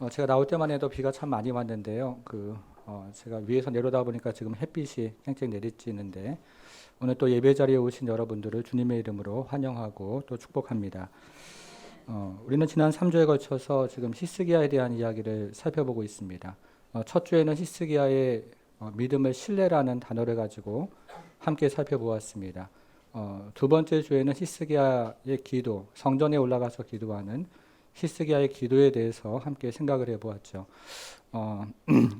제가 나올 때만 해도 비가 참 많이 왔는데요. 제가 위에서 내려다 보니까 지금 햇빛이 쨍쨍 내리쬐는데 오늘 또 예배 자리에 오신 여러분들을 주님의 이름으로 환영하고 또 축복합니다. 우리는 지난 3주에 걸쳐서 지금 히스기야에 대한 이야기를 살펴보고 있습니다. 첫 주에는 히스기야의 믿음을 신뢰라는 단어를 가지고 함께 살펴보았습니다. 두 번째 주에는 히스기야의 기도, 성전에 올라가서 기도하는 히스기야의 기도에 대해서 함께 생각을 해보았죠.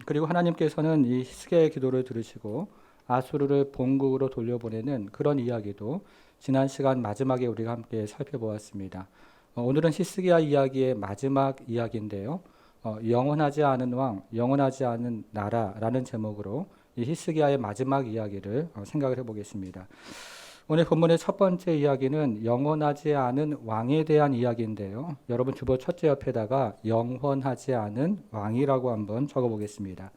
그리고 하나님께서는 이 히스기야의 기도를 들으시고 아수르를 본국으로 돌려보내는 그런 이야기도 지난 시간 마지막에 우리가 함께 살펴보았습니다. 오늘은 히스기야 이야기의 마지막 이야기인데요. 영원하지 않은 왕, 영원하지 않은 나라라는 제목으로 이 히스기야의 마지막 이야기를 생각을 해보겠습니다. 오늘 본문의 첫 번째 이야기는 영원하지 않은 왕에 대한 이야기인데요. 여러분 주보 첫째 옆에다가 영원하지 않은 왕이라고 한번 적어보겠습니다.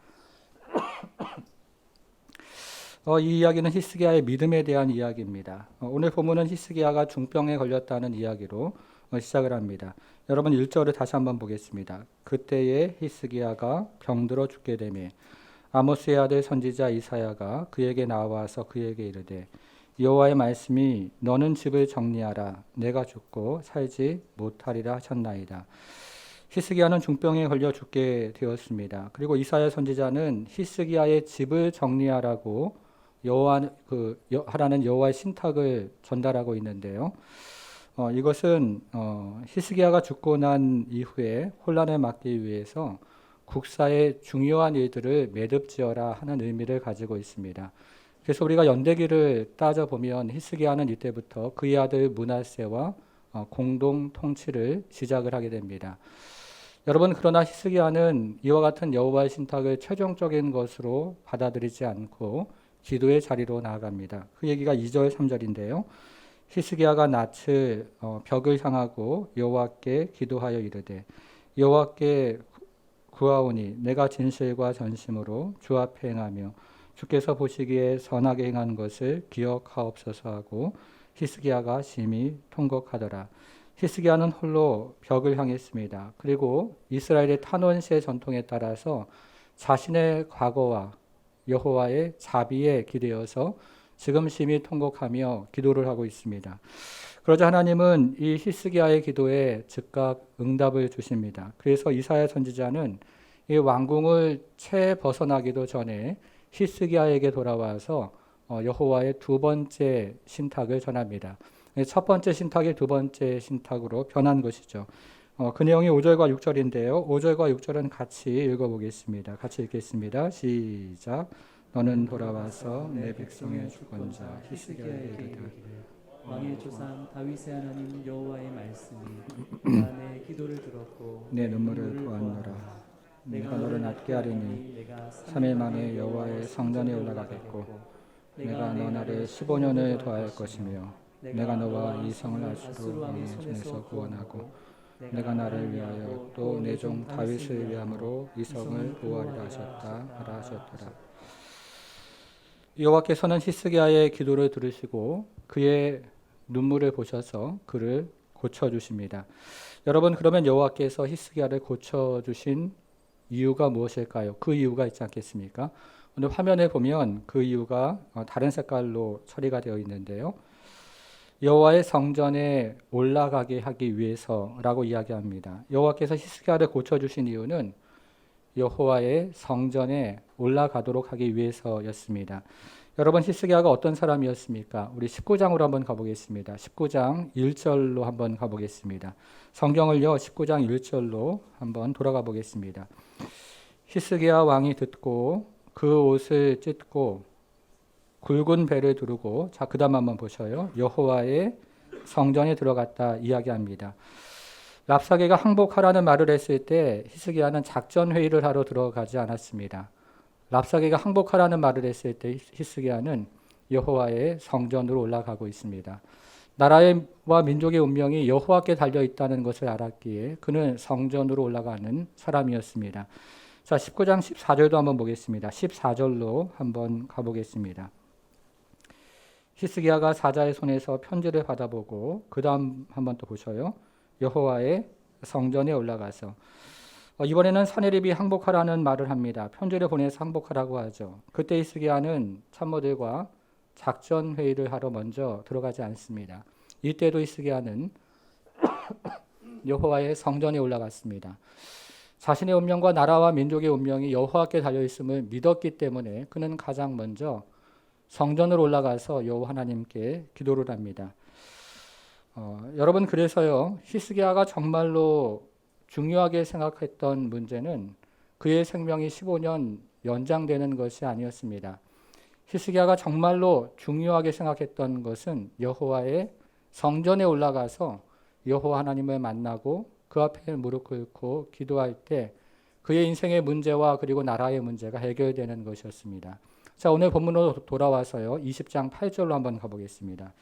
이 이야기는 히스기야의 믿음에 대한 이야기입니다. 오늘 본문은 히스기야가 중병에 걸렸다는 이야기로 시작을 합니다. 여러분 1절을 다시 한번 보겠습니다. 그때에 히스기야가 병들어 죽게 되매 아모스의 아들 선지자 이사야가 그에게 나와서 그에게 이르되 여호와의 말씀이 너는 집을 정리하라 내가 죽고 살지 못하리라 하셨나이다. 히스기야는 중병에 걸려 죽게 되었습니다. 그리고 이사야 선지자는 히스기야의 집을 정리하라고 하라는 여호와의 신탁을 전달하고 있는데요. 이것은 히스기야가 죽고 난 이후에 혼란을 막기 위해서 국사의 중요한 일들을 매듭지어라 하는 의미를 가지고 있습니다. 그래서 우리가 연대기를 따져보면 히스기야는 이때부터 그의 아들 므낫세와 공동 통치를 시작을 하게 됩니다. 여러분 그러나 히스기야는 이와 같은 여호와의 신탁을 최종적인 것으로 받아들이지 않고 기도의 자리로 나아갑니다. 그 얘기가 2절 3절인데요. 히스기야가 낯을 벽을 향하고 여호와께 기도하여 이르되 여호와께 구하오니 내가 진실과 전심으로 주 앞에 행하며 주께서 보시기에 선하게 행한 것을 기억하옵소서 하고 히스기야가 심히 통곡하더라. 히스기야는 홀로 벽을 향했습니다. 그리고 이스라엘의 탄원시의 전통에 따라서 자신의 과거와 여호와의 자비에 기대어서 지금 심히 통곡하며 기도를 하고 있습니다. 그러자 하나님은 이 히스기야의 기도에 즉각 응답을 주십니다. 그래서 이사야 선지자는 이 왕궁을 채 벗어나기도 전에 히스기야에게 돌아와서 여호와의 두 번째 신탁을 전합니다. 첫 번째 신탁이 두 번째 신탁으로 변한 것이죠. 그 내용이 5절과 6절인데요. 5절과 6절은 같이 읽어보겠습니다. 같이 읽겠습니다. 시작. 너는 돌아와서 내 백성의 주권자 히스기야에게 이르되 왕의 조상 다윗의 하나님 여호와의 말씀이 내가 내 기도를 들었고 내 눈물을 보았노라. 내가 너를 낫게 하리니 3일 만에 여호와의 성전에 올라가겠고 내가 너 나를 15년을 더할 것이며 내가 너와 이 성을 아수르 왕의 손에서 구원하고 내가 나를 위하여 또 내 종 다윗을 위함으로 이 성을 보호하리라 하셨더라. 여호와께서는 히스기야의 기도를 들으시고 그의 눈물을 보셔서 그를 고쳐주십니다. 여러분 그러면 여호와께서 히스기야를 고쳐주신 이유가 무엇일까요? 그 이유가 있지 않겠습니까? 오늘 화면에 보면 그 이유가 다른 색깔로 처리가 되어 있는데요. 여호와의 성전에 올라가게 하기 위해서라고 이야기합니다. 여호와께서 히스기야를 고쳐주신 이유는 여호와의 성전에 올라가도록 하기 위해서였습니다. 여러분 히스기야가 어떤 사람이었습니까? 우리 19장으로 한번 가보겠습니다. 19장 1절로 한번 가보겠습니다. 성경을요 19장 1절로 한번 돌아가 보겠습니다. 히스기야 왕이 듣고 그 옷을 찢고 굵은 배를 두르고 자 그다음 한번 보셔요. 여호와의 성전에 들어갔다 이야기합니다. 랍사게가 항복하라는 말을 했을 때 히스기야는 작전 회의를 하러 들어가지 않았습니다. 랍사게가 항복하라는 말을 했을 때 히스기야는 여호와의 성전으로 올라가고 있습니다. 나라와 민족의 운명이 여호와께 달려 있다는 것을 알았기에 그는 성전으로 올라가는 사람이었습니다. 자, 19장 14절도 한번 보겠습니다. 14절로 한번 가보겠습니다. 히스기야가 사자의 손에서 편지를 받아보고 그 다음 한번 또 보셔요. 여호와의 성전에 올라가서 이번에는 사내립이 항복하라는 말을 합니다. 편지를 보내서 항복하라고 하죠. 그때 히스기야는 참모들과 작전 회의를 하러 먼저 들어가지 않습니다. 이때도 히스기야는 여호와의 성전에 올라갔습니다. 자신의 운명과 나라와 민족의 운명이 여호와께 달려 있음을 믿었기 때문에 그는 가장 먼저 성전으로 올라가서 여호와 하나님께 기도를 합니다. 여러분, 그래서요, 히스기야가 정말로 중요하게 생각했던 문제는 그의 생명이 15년 연장되는 것이 아니었습니다. 히스기야가 정말로 중요하게 생각했던 것은 여호와의 성전에 올라가서 여호와 하나님을 만나고 그 앞에 무릎 꿇고 기도할 때 그의 인생의 문제와 그리고 나라의 문제가 해결되는 것이었습니다. 자, 오늘 본문으로 돌아와서요, 20장 8절로 한번 가보겠습니다.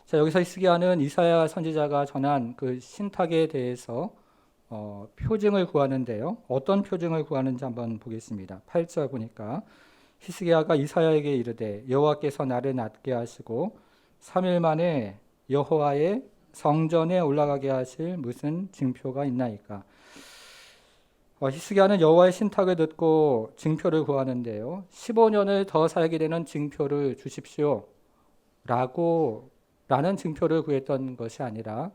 자, 여기서 히스기야는 이사야 선지자가 전한 그 신탁에 대해서 표징을 구하는데요. 어떤 표징을 구하는지 한번 보겠습니다. 8절 보니까 히스기야가 이사야에게 이르되 여호와께서 나를 낫게 하시고 3일 만에 여호와의 성전에 올라가게 하실 무슨 징표가 있나이까. 히스기야는 여호와의 신탁을 듣고 징표를 구하는데요. 15년을 더 살게 되는 징표를 주십시오 라는 징표를 구했던 것이 아니라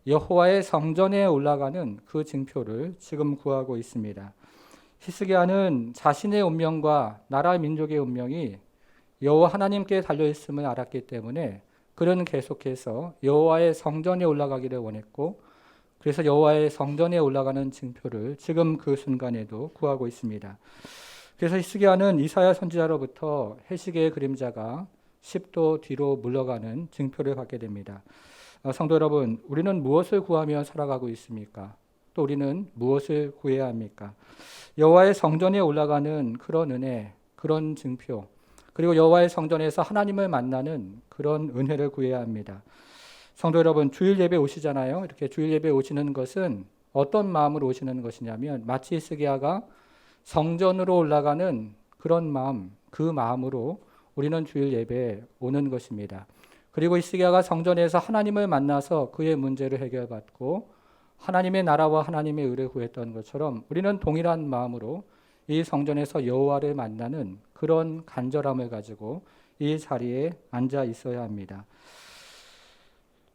여호와의 성전에 올라가는 그 징표를 지금 구하고 있습니다. 히스기야는 자신의 운명과 나라 민족의 운명이 여호와 하나님께 달려 있음을 알았기 때문에 그는 계속해서 여호와의 성전에 올라가기를 원했고, 그래서 여호와의 성전에 올라가는 징표를 지금 그 순간에도 구하고 있습니다. 그래서 히스기야는 이사야 선지자로부터 해시계의 그림자가 10도 뒤로 물러가는 징표를 받게 됩니다. 성도 여러분, 우리는 무엇을 구하며 살아가고 있습니까? 또 우리는 무엇을 구해야 합니까? 여호와의 성전에 올라가는 그런 은혜, 그런 징표, 그리고 여호와의 성전에서 하나님을 만나는 그런 은혜를 구해야 합니다. 성도 여러분, 주일 예배 오시잖아요. 이렇게 주일 예배 오시는 것은 어떤 마음으로 오시는 것이냐면 마치 히스기야가 성전으로 올라가는 그런 마음, 그 마음으로 우리는 주일 예배에 오는 것입니다. 그리고 히스기야가 성전에서 하나님을 만나서 그의 문제를 해결받고 하나님의 나라와 하나님의 의를 구했던 것처럼 우리는 동일한 마음으로 이 성전에서 여호와를 만나는 그런 간절함을 가지고 이 자리에 앉아 있어야 합니다.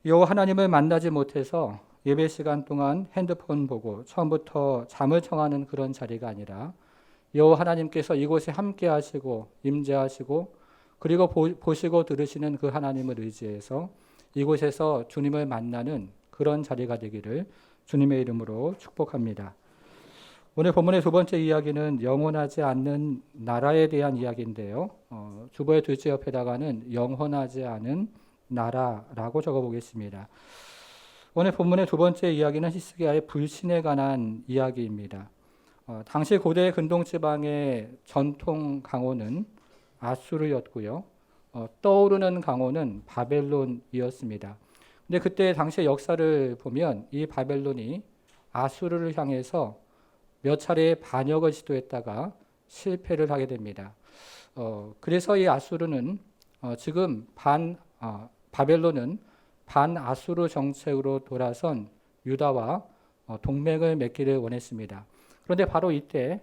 여호와 하나님을 만나지 못해서 예배 시간 동안 핸드폰 보고 처음부터 잠을 청하는 그런 자리가 아니라 여호와 하나님께서 이곳에 함께 하시고 임재하시고 그리고 보시고 들으시는 그 하나님을 의지해서 이곳에서 주님을 만나는 그런 자리가 되기를 주님의 이름으로 축복합니다. 오늘 본문의 두 번째 이야기는 영원하지 않는 나라에 대한 이야기인데요. 주보의 둘째 옆에다가는 영원하지 않은 나라라고 적어보겠습니다. 오늘 본문의 두 번째 이야기는 히스기야의 불신에 관한 이야기입니다. 당시 고대 근동지방의 전통 강호는 아수르였고요. 떠오르는 강호는 바벨론이었습니다. 근데 그때 당시의 역사를 보면 이 바벨론이 아수르를 향해서 몇 차례 반역을 시도했다가 실패를 하게 됩니다. 그래서 이 아수르는 지금 바벨론은 반아수르 정책으로 돌아선 유다와 동맹을 맺기를 원했습니다. 그런데 바로 이때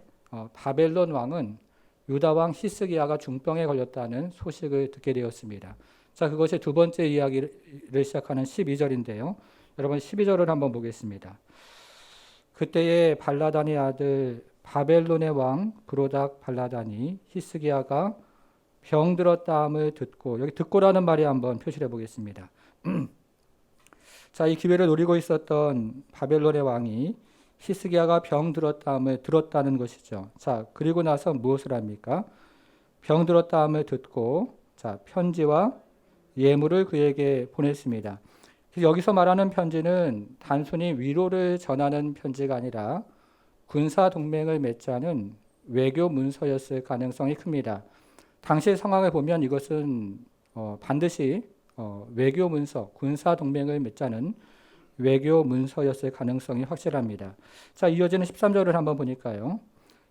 바벨론 왕은 유다 왕 히스기야가 중병에 걸렸다는 소식을 듣게 되었습니다. 자, 그것이 두 번째 이야기를 시작하는 12절인데요. 여러분 12절을 한번 보겠습니다. 그때에 발라단의 아들 바벨론의 왕 브로닥 발라단이 히스기야가 병들었다함을 듣고, 여기 듣고라는 말이 한번 표시해 보겠습니다. 자, 이 기회를 노리고 있었던 바벨론의 왕이 히스기야가 병들었다함을 들었다는 것이죠. 자, 그리고 나서 무엇을 합니까? 병들었다함을 듣고 자, 편지와 예물을 그에게 보냈습니다. 여기서 말하는 편지는 단순히 위로를 전하는 편지가 아니라 군사 동맹을 맺자는 외교 문서였을 가능성이 큽니다. 당시의 상황을 보면 이것은 반드시 외교 문서, 군사 동맹을 맺자는 외교 문서였을 가능성이 확실합니다. 자, 이어지는 13절을 한번 보니까요.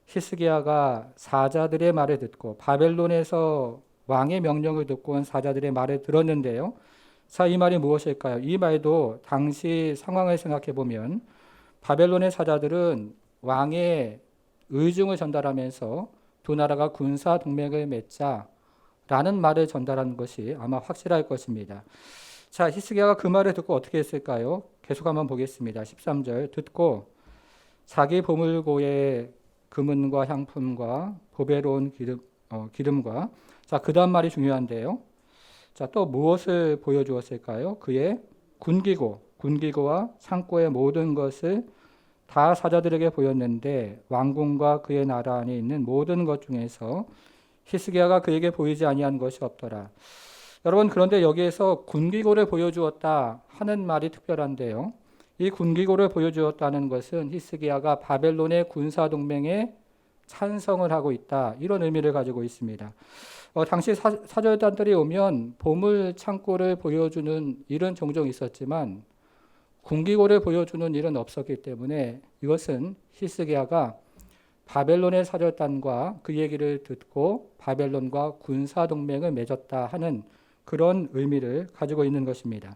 히스기야가 사자들의 말을 듣고 바벨론에서 왕의 명령을 듣고 온 사자들의 말을 들었는데요. 자, 이 말이 무엇일까요? 이 말도 당시 상황을 생각해 보면 바벨론의 사자들은 왕의 의중을 전달하면서 두 나라가 군사 동맹을 맺자라는 말을 전달하는 것이 아마 확실할 것입니다. 자, 히스기야가 그 말을 듣고 어떻게 했을까요? 계속 한번 보겠습니다. 13절 듣고 자기 보물고의 금은과 향품과 보배로운 기름과 자, 그 다음 말이 중요한데요. 자, 또 무엇을 보여주었을까요? 그의 군기고와 창고의 모든 것을 다 사자들에게 보였는데 왕궁과 그의 나라 안에 있는 모든 것 중에서 히스기야가 그에게 보이지 아니한 것이 없더라. 여러분, 그런데 여기에서 군기고를 보여주었다 하는 말이 특별한데요. 이 군기고를 보여주었다는 것은 히스기야가 바벨론의 군사 동맹에 찬성을 하고 있다, 이런 의미를 가지고 있습니다. 당시 사절단들이 오면 보물 창고를 보여주는 일은 종종 있었지만 군기고를 보여주는 일은 없었기 때문에 이것은 히스기야가 바벨론의 사절단과 그 얘기를 듣고 바벨론과 군사 동맹을 맺었다 하는 그런 의미를 가지고 있는 것입니다.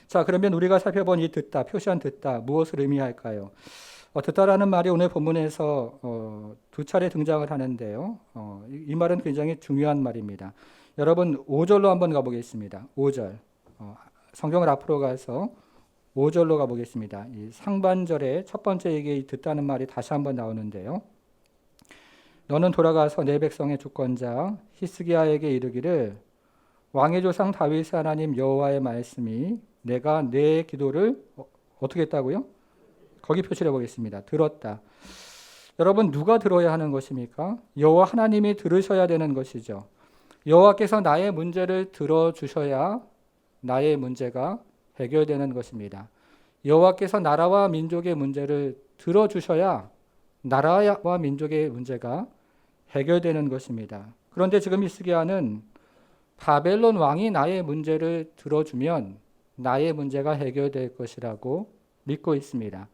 자, 그러면 우리가 살펴본 이 듣다, 표시한 듣다, 무엇을 의미할까요? 듣다라는 말이 오늘 본문에서 두 차례 등장을 하는데요. 이 말은 굉장히 중요한 말입니다. 여러분 5절로 한번 가보겠습니다. 5절. 성경을 앞으로 가서 5절로 가보겠습니다. 이 상반절에 첫 번째 얘기 듣다는 말이 다시 한번 나오는데요. 너는 돌아가서 내 백성의 주권자 히스기야에게 이르기를 왕의 조상 다윗의 하나님 여호와의 말씀이 내가 내 기도를 어떻게 했다고요? 거기 표시를 해보겠습니다. 들었다. 여러분 누가 들어야 하는 것입니까? 여호와 하나님이 들으셔야 되는 것이죠. 여호와께서 나의 문제를 들어주셔야 나의 문제가 해결되는 것입니다. 여호와께서 나라와 민족의 문제를 들어주셔야 나라와 민족의 문제가 해결되는 것입니다. 그런데 지금 히스기야는 바벨론 왕이 나의 문제를 들어주면 나의 문제가 해결될 것이라고 믿고 있습니다.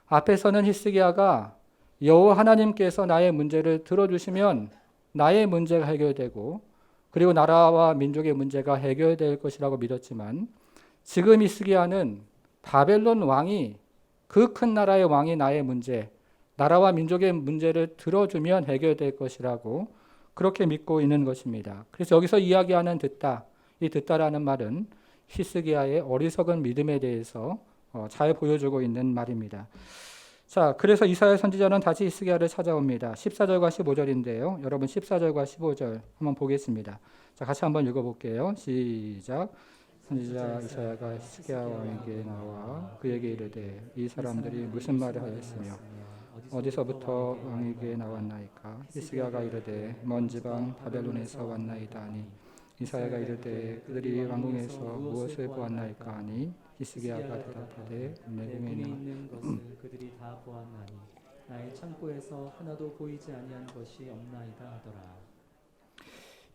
앞에서는 히스기야가 여호와 하나님께서 나의 문제를 들어주시면 나의 문제가 해결되고 그리고 나라와 민족의 문제가 해결될 것이라고 믿었지만 지금 히스기야는 바벨론 왕이 그 큰 나라의 왕이 나의 문제, 나라와 민족의 문제를 들어주면 해결될 것이라고 그렇게 믿고 있는 것입니다. 그래서 여기서 이야기하는 듣다, 이 듣다라는 말은 히스기야의 어리석은 믿음에 대해서 잘 보여주고 있는 말입니다. 자, 그래서 이사야 선지자는 다시 히스기야를 찾아옵니다. 14절과 15절인데요. 여러분 14절과 15절 한번 보겠습니다. 자, 같이 한번 읽어볼게요. 시작. 선지자 이사야가 히스기야 왕에게 나와 그에게 이르되 이 사람들이 무슨 말을 하였으며 어디서부터 왕에게 나왔나이까? 히스기야가 이르되 먼 지방 바벨론에서 왔나이다 하니 이사야가 이르되 그들이 왕궁에서 무엇을 보았나이까 하니 히스기야가 대답하되 내궁에 있는 것을 그들이 다 보았나니 나의 창고에서 하나도 보이지 아니한 것이 없나이다 하더라.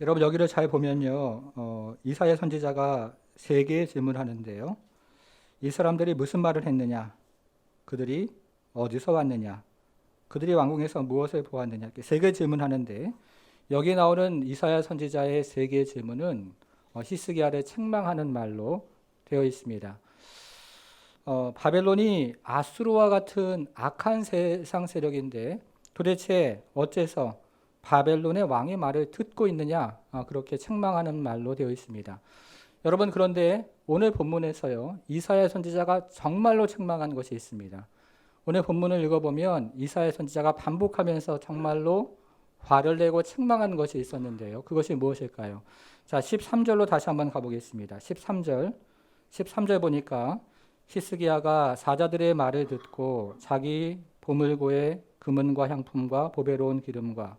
여러분 여기를 잘 보면요, 이사야 선지자가 세 개의 질문하는데요. 이 사람들이 무슨 말을 했느냐? 그들이 어디서 왔느냐? 그들이 왕궁에서 무엇을 보았느냐? 이렇게 세 개 질문하는데 여기 나오는 이사야 선지자의 세 개의 질문은 히스기야를 책망하는 말로 되어 있습니다. 바벨론이 아수르와 같은 악한 세상 세력인데 도대체 어째서 바벨론의 왕의 말을 듣고 있느냐? 그렇게 책망하는 말로 되어 있습니다. 여러분 그런데 오늘 본문에서요, 이사야 선지자가 정말로 책망한 것이 있습니다. 오늘 본문을 읽어보면 이사야 선지자가 반복하면서 정말로 화를 내고 책망한 것이 있었는데요. 그것이 무엇일까요? 자, 13절로 다시 한번 가보겠습니다. 13절 보니까 히스기야가 사자들의 말을 듣고 자기 보물고의 금은과 향품과 보배로운 기름과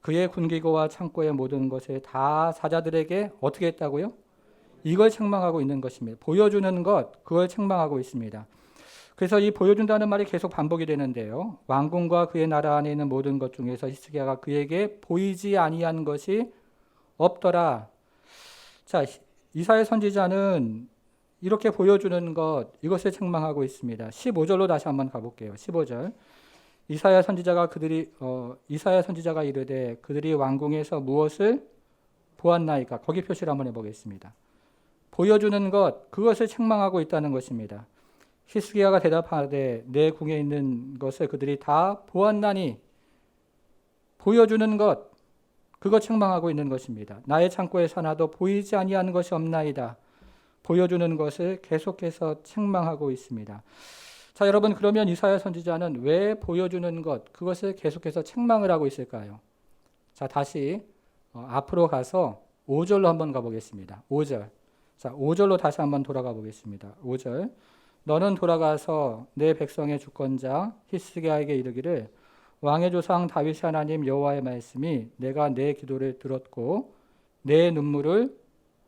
그의 군기고와 창고의 모든 것을 다 사자들에게 어떻게 했다고요? 이걸 책망하고 있는 것입니다. 보여주는 것, 그걸 책망하고 있습니다. 그래서 이 보여준다는 말이 계속 반복이 되는데요. 왕궁과 그의 나라 안에 있는 모든 것 중에서 히스기야가 그에게 보이지 아니한 것이 없더라. 자, 이사야 선지자는 이렇게 보여주는 것, 이것을 책망하고 있습니다. 15절로 다시 한번 가볼게요. 15절. 이사야 선지자가 이르되 그들이 왕궁에서 무엇을 보았나이까? 거기 표시를 한번 해보겠습니다. 보여주는 것, 그것을 책망하고 있다는 것입니다. 히스기야가 대답하되 내 궁에 있는 것을 그들이 다 보았나니, 보여주는 것, 그거 책망하고 있는 것입니다. 나의 창고에서 하나도 보이지 아니하는 것이 없나이다. 보여주는 것을 계속해서 책망하고 있습니다. 자, 여러분, 그러면 이사야 선지자는 왜 보여주는 것, 그것을 계속해서 책망을 하고 있을까요? 자, 다시 앞으로 가서 5절로 한번 가보겠습니다. 5절. 자, 5절로 다시 한번 돌아가 보겠습니다. 5절. 너는 돌아가서 내 백성의 주권자 히스기야에게 이르기를 왕의 조상 다윗의 하나님 여호와의 말씀이 내가 내 기도를 들었고 내 눈물을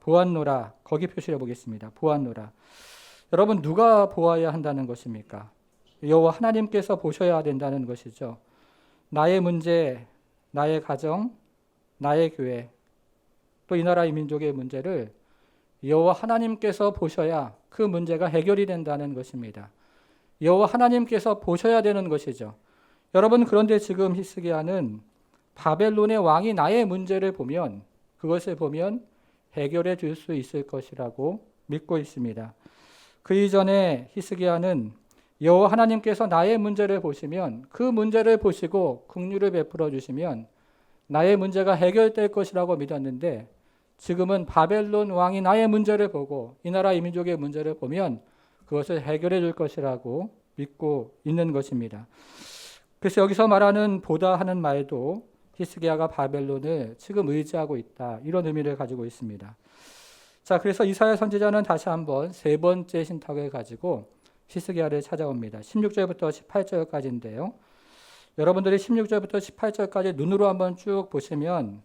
보았노라. 거기 표시해 보겠습니다. 보았노라. 여러분, 누가 보아야 한다는 것입니까? 여호와 하나님께서 보셔야 된다는 것이죠. 나의 문제, 나의 가정, 나의 교회, 또 이 나라 이 민족의 문제를 여호와 하나님께서 보셔야 그 문제가 해결이 된다는 것입니다. 여호와 하나님께서 보셔야 되는 것이죠. 여러분, 그런데 지금 히스기야는 바벨론의 왕이 나의 문제를 보면, 그것을 보면 해결해 줄 수 있을 것이라고 믿고 있습니다. 그 이전에 히스기야는 여호와 하나님께서 나의 문제를 보시면, 그 문제를 보시고 긍휼을 베풀어 주시면 나의 문제가 해결될 것이라고 믿었는데, 지금은 바벨론 왕이 나의 문제를 보고 이 나라 이 민족의 문제를 보면 그것을 해결해 줄 것이라고 믿고 있는 것입니다. 그래서 여기서 말하는 보다 하는 말도 히스기야가 바벨론을 지금 의지하고 있다, 이런 의미를 가지고 있습니다. 자, 그래서 이사야 선지자는 다시 한번 세 번째 신탁을 가지고 히스기야를 찾아옵니다. 16절부터 18절까지인데요. 여러분들이 16절부터 18절까지 눈으로 한번 쭉 보시면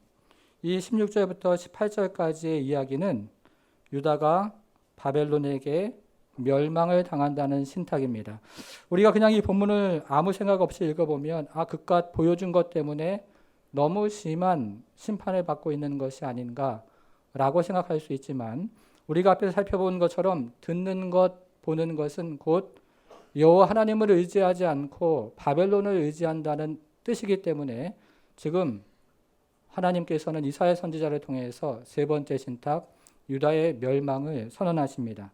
이 16절부터 18절까지의 이야기는 유다가 바벨론에게 멸망을 당한다는 신탁입니다. 우리가 그냥 이 본문을 아무 생각 없이 읽어보면 그깟 보여준 것 때문에 너무 심한 심판을 받고 있는 것이 아닌가라고 생각할 수 있지만, 우리가 앞에서 살펴본 것처럼 듣는 것, 보는 것은 곧 여호와 하나님을 의지하지 않고 바벨론을 의지한다는 뜻이기 때문에 지금 하나님께서는 이사야 선지자를 통해서 세 번째 신탁 유다의 멸망을 선언하십니다.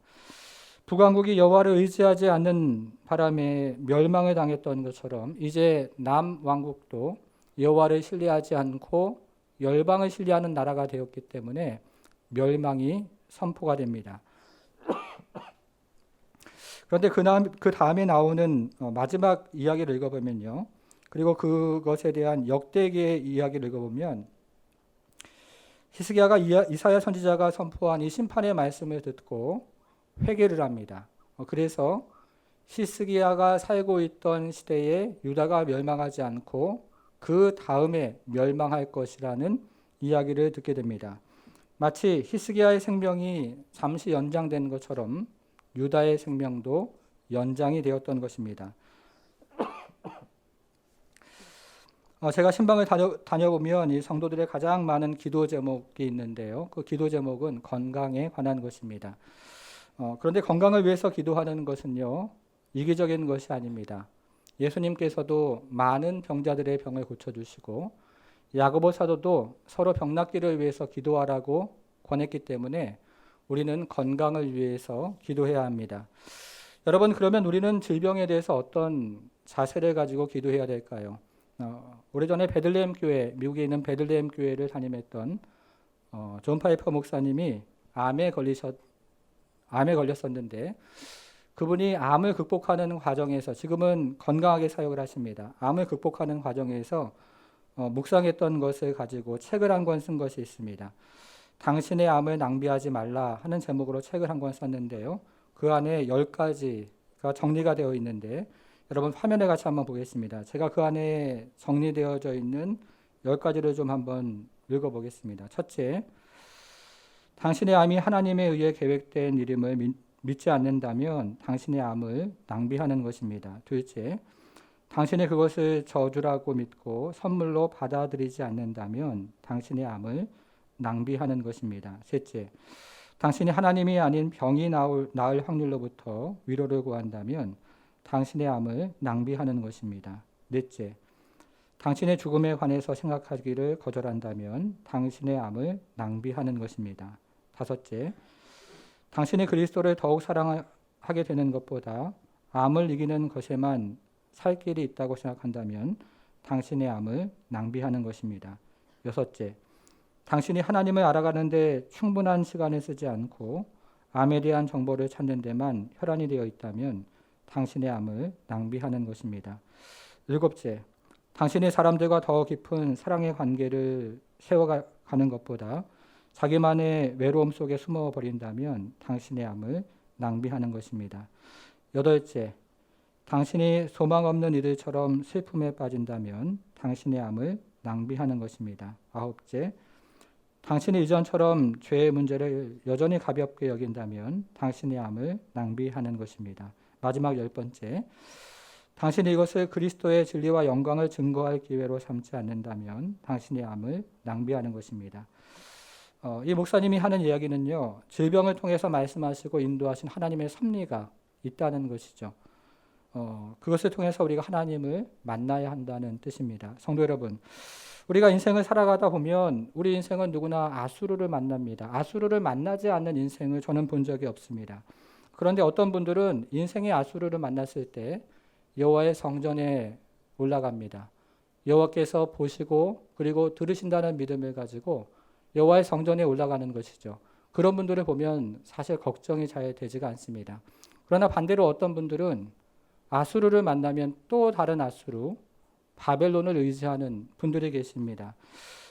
북왕국이 여호와를 의지하지 않는 바람에 멸망을 당했던 것처럼 이제 남왕국도 여호와를 신뢰하지 않고 열방을 신뢰하는 나라가 되었기 때문에 멸망이 선포가 됩니다. 그런데 그 다음에 나오는 마지막 이야기를 읽어보면요. 그리고 그것에 대한 역대기의 이야기를 읽어보면 히스기야가 이사야 선지자가 선포한 이 심판의 말씀을 듣고 회개를 합니다. 그래서 히스기야가 살고 있던 시대에 유다가 멸망하지 않고 그 다음에 멸망할 것이라는 이야기를 듣게 됩니다. 마치 히스기야의 생명이 잠시 연장된 것처럼 유다의 생명도 연장이 되었던 것입니다. 제가 신방을 다녀보면 이 성도들의 가장 많은 기도 제목이 있는데요. 그 기도 제목은 건강에 관한 것입니다. 그런데 건강을 위해서 기도하는 것은요, 이기적인 것이 아닙니다. 예수님께서도 많은 병자들의 병을 고쳐주시고 야고보 사도도 서로 병낫기를 위해서 기도하라고 권했기 때문에 우리는 건강을 위해서 기도해야 합니다. 여러분, 그러면 우리는 질병에 대해서 어떤 자세를 가지고 기도해야 될까요? 오래전에 베들레헴 교회, 미국에 있는 베들레헴 교회를 담임했던 존 파이퍼 목사님이 암에 걸렸었는데 그분이 암을 극복하는 과정에서, 지금은 건강하게 사역을 하십니다. 암을 극복하는 과정에서 묵상했던 것을 가지고 책을 한 권 쓴 것이 있습니다. 당신의 암을 낭비하지 말라 하는 제목으로 책을 한 권 썼는데요. 그 안에 10가지가 정리가 되어 있는데, 여러분 화면에 같이 한번 보겠습니다. 제가 그 안에 정리되어져 있는 10가지를 좀 한번 읽어보겠습니다. 첫째, 당신의 암이 하나님에 의해 계획된 일임을 믿지 않는다면 당신의 암을 낭비하는 것입니다. 둘째, 당신이 그것을 저주라고 믿고 선물로 받아들이지 않는다면 당신의 암을 낭비하는 것입니다. 셋째, 당신이 하나님이 아닌 병이 나을 확률로부터 위로를 구한다면 당신의 암을 낭비하는 것입니다. 넷째, 당신의 죽음에 관해서 생각하기를 거절한다면 당신의 암을 낭비하는 것입니다. 다섯째, 당신이 그리스도를 더욱 사랑하게 되는 것보다 암을 이기는 것에만 살 길이 있다고 생각한다면 당신의 암을 낭비하는 것입니다. 여섯째, 당신이 하나님을 알아가는데 충분한 시간을 쓰지 않고 암에 대한 정보를 찾는 데만 혈안이 되어 있다면 당신의 암을 낭비하는 것입니다. 일곱째, 당신이 사람들과 더 깊은 사랑의 관계를 세워가는 것보다 자기만의 외로움 속에 숨어버린다면 당신의 암을 낭비하는 것입니다. 여덟째, 당신이 소망 없는 이들처럼 슬픔에 빠진다면 당신의 암을 낭비하는 것입니다. 아홉째, 당신이 이전처럼 죄의 문제를 여전히 가볍게 여긴다면 당신의 암을 낭비하는 것입니다. 마지막 열 번째, 당신이 이것을 그리스도의 진리와 영광을 증거할 기회로 삼지 않는다면 당신의 암을 낭비하는 것입니다. 이 목사님이 하는 이야기는요, 질병을 통해서 말씀하시고 인도하신 하나님의 섭리가 있다는 것이죠. 그것을 통해서 우리가 하나님을 만나야 한다는 뜻입니다. 성도 여러분, 우리가 인생을 살아가다 보면 우리 인생은 누구나 아수르를 만납니다. 아수르를 만나지 않는 인생을 저는 본 적이 없습니다. 그런데 어떤 분들은 인생의 아수르를 만났을 때 여호와의 성전에 올라갑니다. 여호와께서 보시고 그리고 들으신다는 믿음을 가지고 여호와의 성전에 올라가는 것이죠. 그런 분들을 보면 사실 걱정이 잘 되지가 않습니다. 그러나 반대로 어떤 분들은 아수르를 만나면 또 다른 아수르, 바벨론을 의지하는 분들이 계십니다.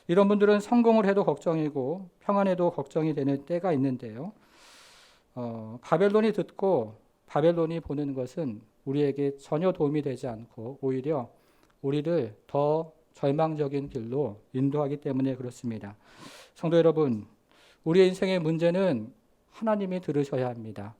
이런 분들은 성공을 해도 걱정이고 평안해도 걱정이 되는 때가 있는데요. 바벨론이 듣고 바벨론이 보는 것은 우리에게 전혀 도움이 되지 않고 오히려 우리를 더 절망적인 길로 인도하기 때문에 그렇습니다. 성도 여러분, 우리 인생의 문제는 하나님이 들으셔야 합니다.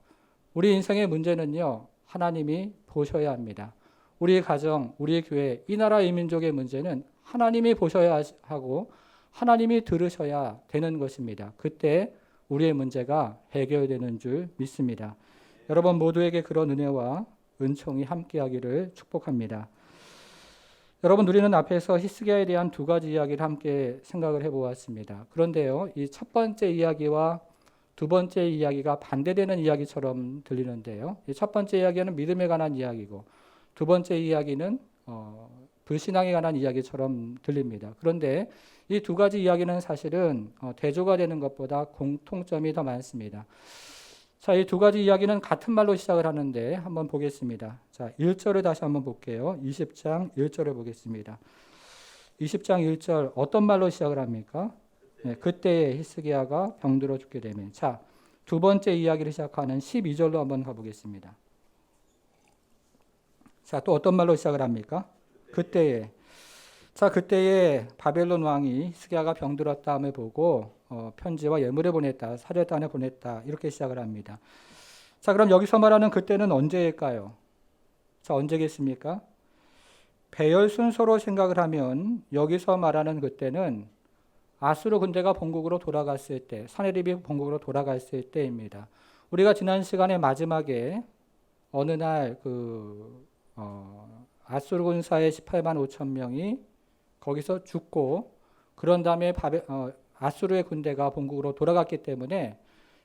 우리 인생의 문제는요, 하나님이 보셔야 합니다. 우리 가정, 우리 교회, 이 나라 이 민족의 문제는 하나님이 보셔야 하고 하나님이 들으셔야 되는 것입니다. 그때 우리의 문제가 해결되는 줄 믿습니다. 여러분 모두에게 그런 은혜와 은총이 함께하기를 축복합니다. 여러분, 우리는 앞에서 히스기야에 대한 두 가지 이야기를 함께 생각을 해보았습니다. 그런데요, 이 첫 번째 이야기와 두 번째 이야기가 반대되는 이야기처럼 들리는데요. 이 첫 번째 이야기는 믿음에 관한 이야기고 두 번째 이야기는 불신앙에 관한 이야기처럼 들립니다. 그런데 이 두 가지 이야기는 사실은 대조가 되는 것보다 공통점이 더 많습니다. 자, 이 두 가지 이야기는 같은 말로 시작을 하는데 한번 보겠습니다. 자, 1절을 다시 한번 볼게요. 20장 1절을 보겠습니다. 20장 1절 어떤 말로 시작을 합니까? 네, 그때에 히스기야가 병들어 죽게 되면. 자, 두 번째 이야기를 시작하는 12절로 한번 가보겠습니다. 자, 또 어떤 말로 시작을 합니까? 그때에. 자, 그때에 바벨론 왕이 히스기야가 병들었다함을 보고 편지와 예물을 보냈다, 사절단을 보냈다, 이렇게 시작을 합니다. 자, 그럼 여기서 말하는 그때는 언제일까요? 자, 언제겠습니까? 배열 순서로 생각을 하면 여기서 말하는 그때는 아수르 군대가 본국으로 돌아갔을 때, 사네립이 본국으로 돌아갔을 때입니다. 우리가 지난 시간에 마지막에 어느 날 아수르 군사의 18만 5천 명이 거기서 죽고 그런 다음에 아수르의 군대가 본국으로 돌아갔기 때문에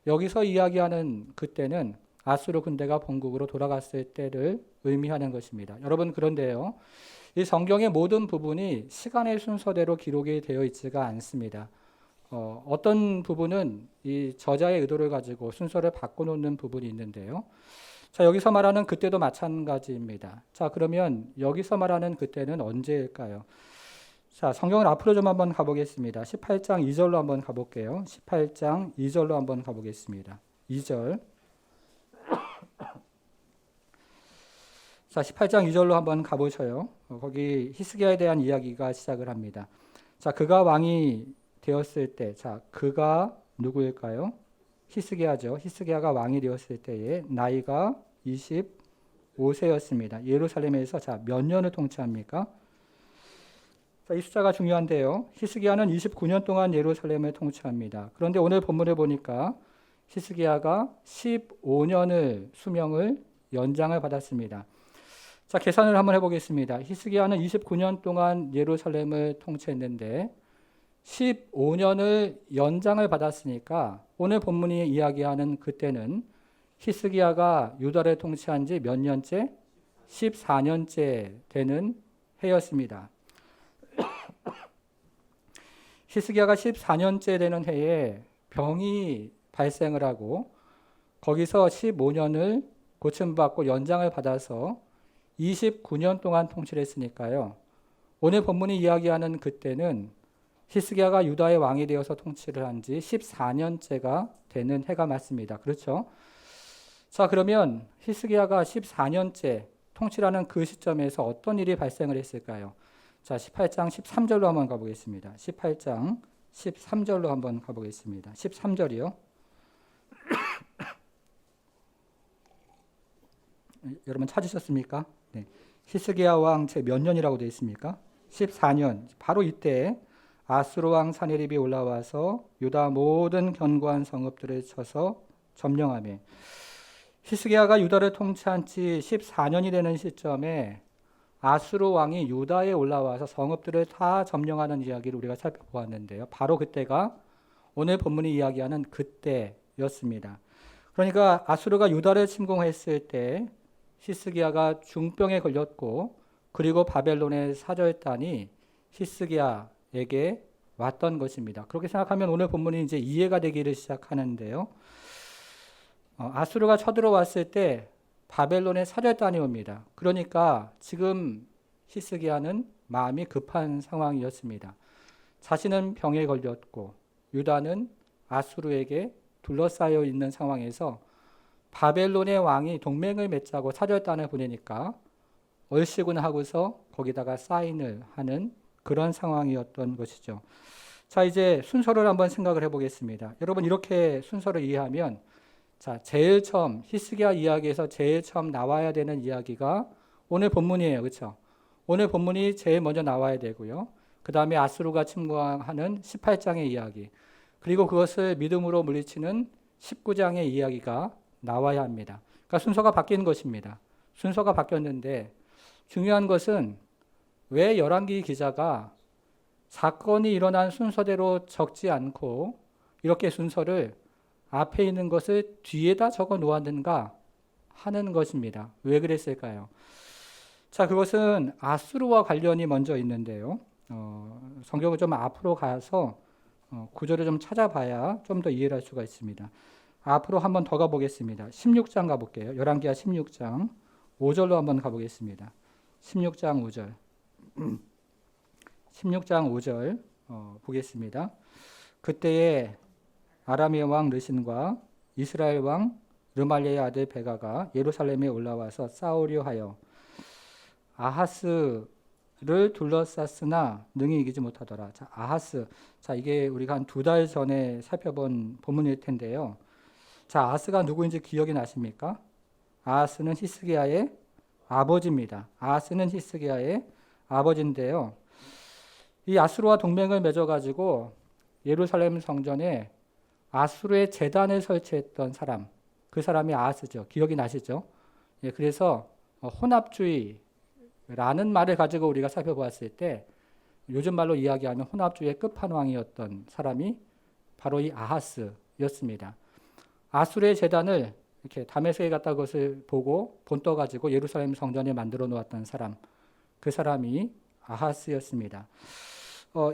여기서 이야기하는 그때는 아수르 군대가 본국으로 돌아갔을 때를 의미하는 것입니다. 여러분, 그런데요, 이 성경의 모든 부분이 시간의 순서대로 기록이 되어 있지가 않습니다. 어떤 부분은 이 저자의 의도를 가지고 순서를 바꿔놓는 부분이 있는데요. 자, 여기서 말하는 그때도 마찬가지입니다. 자, 그러면 여기서 말하는 그때는 언제일까요? 자, 성경을 앞으로 좀 한번 가보겠습니다. 18장 2절로 한번 가볼게요. 18장 2절로 한번 가보겠습니다. 2절. 자, 18장 2절로 한번 가보셔요. 거기 히스기야에 대한 이야기가 시작을 합니다. 자, 그가 왕이 되었을 때, 자, 그가 누구일까요? 히스기야죠. 히스기야가 왕이 되었을 때에 나이가 25세였습니다. 예루살렘에서 자, 몇 년을 통치합니까? 자, 이 숫자가 중요한데요. 히스기야는 29년 동안 예루살렘을 통치합니다. 그런데 오늘 본문을 보니까 히스기야가 15년을 수명을 연장을 받았습니다. 자, 계산을 한번 해보겠습니다. 히스기야는 29년 동안 예루살렘을 통치했는데 15년을 연장을 받았으니까 오늘 본문이 이야기하는 그때는 히스기야가 유다를 통치한 지 몇 년째? 14년째 되는 해였습니다. 히스기야가 14년째 되는 해에 병이 발생을 하고 거기서 15년을 고침받고 연장을 받아서 29년 동안 통치를 했으니까요. 오늘 본문이 이야기하는 그때는 히스기야가 유다의 왕이 되어서 통치를 한 지 14년째가 되는 해가 맞습니다. 그렇죠? 자, 그러면 히스기야가 14년째 통치라는 그 시점에서 어떤 일이 발생을 했을까요? 자, 18장 13절로 한번 가보겠습니다. 18장 13절로 한번 가보겠습니다. 13절이요. 여러분 찾으셨습니까? 네. 히스기야 왕 제 몇 년이라고 되어 있습니까? 14년. 바로 이때 아수르 왕 사네립이 올라와서 유다 모든 견고한 성읍들을 쳐서 점령하며 히스기야가 유다를 통치한 지 14년이 되는 시점에 아수르 왕이 유다에 올라와서 성읍들을 다 점령하는 이야기를 우리가 살펴보았는데요. 바로 그때가 오늘 본문이 이야기하는 그때였습니다. 그러니까 아수르가 유다를 침공했을 때 히스기야가 중병에 걸렸고 그리고 바벨론의 사절단이 히스기야에게 왔던 것입니다. 그렇게 생각하면 오늘 본문이 이제 이해가 되기를 시작하는데요. 아수르가 쳐들어왔을 때 바벨론의 사절단이 옵니다. 그러니까 지금 히스기야는 마음이 급한 상황이었습니다. 자신은 병에 걸렸고 유다는 아수르에게 둘러싸여 있는 상황에서 바벨론의 왕이 동맹을 맺자고 사절단을 보내니까 얼씨군 하고서 거기다가 사인을 하는 그런 상황이었던 것이죠. 자, 이제 순서를 한번 생각을 해보겠습니다. 여러분 이렇게 순서를 이해하면 자, 제일 처음 히스기야 이야기에서 제일 처음 나와야 되는 이야기가 오늘 본문이에요. 그렇죠? 오늘 본문이 제일 먼저 나와야 되고요. 그 다음에 아수르가 침공하는 18장의 이야기, 그리고 그것을 믿음으로 물리치는 19장의 이야기가 나와야 합니다. 그러니까 순서가 바뀐 것입니다. 순서가 바뀌었는데 중요한 것은 왜 열왕기 기자가 사건이 일어난 순서대로 적지 않고 이렇게 순서를 앞에 있는 것을 뒤에다 적어 놓았는가 하는 것입니다. 왜 그랬을까요? 자, 그것은 아수르와 관련이 먼저 있는데요. 성경을 좀 앞으로 가서 구절을 좀 찾아봐야 좀 더 이해를 할 수가 있습니다. 앞으로 한번 더 가보겠습니다. 16장 가볼게요. 열왕기하 16장 5절로 한번 가보겠습니다. 16장 5절. 16장 5절 보겠습니다. 그때에 아람의 왕 르신과 이스라엘 왕 르말리아의 아들 베가가 예루살렘에 올라와서 싸우려 하여 아하스를 둘러쌌으나 능히 이기지 못하더라. 자, 아하스. 자, 이게 우리가 한 2달 전에 살펴본 본문일 텐데요. 자, 아하스가 누구인지 기억이 나십니까? 아하스는 히스기야의 아버지입니다. 아하스는 히스기야의 아버지인데요. 이 아수르와 동맹을 맺어가지고 예루살렘 성전에 아수르의 제단을 설치했던 사람, 그 사람이 아하스죠. 기억이 나시죠? 예, 그래서 혼합주의라는 말을 가지고 우리가 살펴보았을 때 요즘 말로 이야기하면 혼합주의의 끝판왕이었던 사람이 바로 이 아하스였습니다. 아수르의 제단을 이렇게 다메섹에 갔다 그것을 보고 본떠 가지고 예루살렘 성전에 만들어 놓았던 사람, 그 사람이 아하스였습니다.